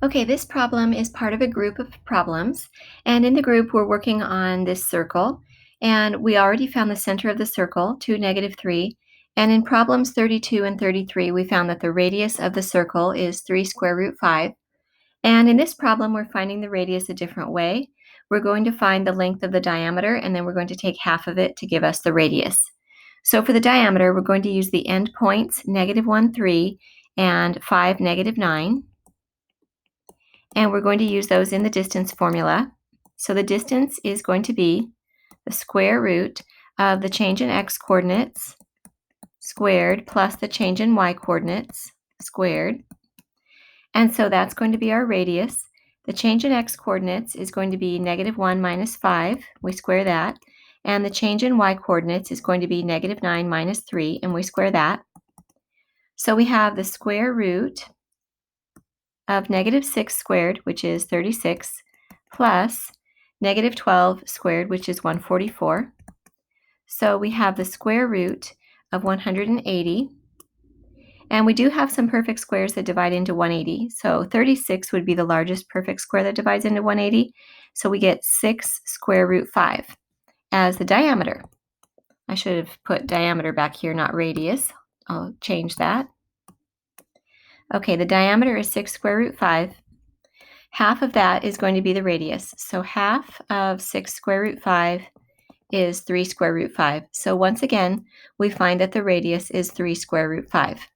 Okay, this problem is part of a group of problems, and in the group we're working on this circle, and we already found the center of the circle, 2, -3, and in problems 32 and 33 we found that the radius of the circle is 3 square root 5, and in this problem we're finding the radius a different way. We're going to find the length of the diameter, and then we're going to take half of it to give us the radius. So for the diameter, we're going to use the end points, -1, 3, and 5, -9. And we're going to use those in the distance formula. So the distance is going to be the square root of the change in x coordinates squared plus the change in y coordinates squared. And so that's going to be our radius. The change in x coordinates is going to be -1 minus 5. We square that. And the change in y coordinates is going to be -9 minus 3, and we square that. So we have the square root of -6 squared, which is 36, plus -12 squared, which is 144. So we have the square root of 180. And we do have some perfect squares that divide into 180. So 36 would be the largest perfect square that divides into 180. So we get 6 square root 5 as the diameter. I should have put diameter back here, not radius. I'll change that. Okay, the diameter is 6 square root 5. Half of that is going to be the radius. So half of 6 square root 5 is 3 square root 5. So once again, we find that the radius is 3 square root 5.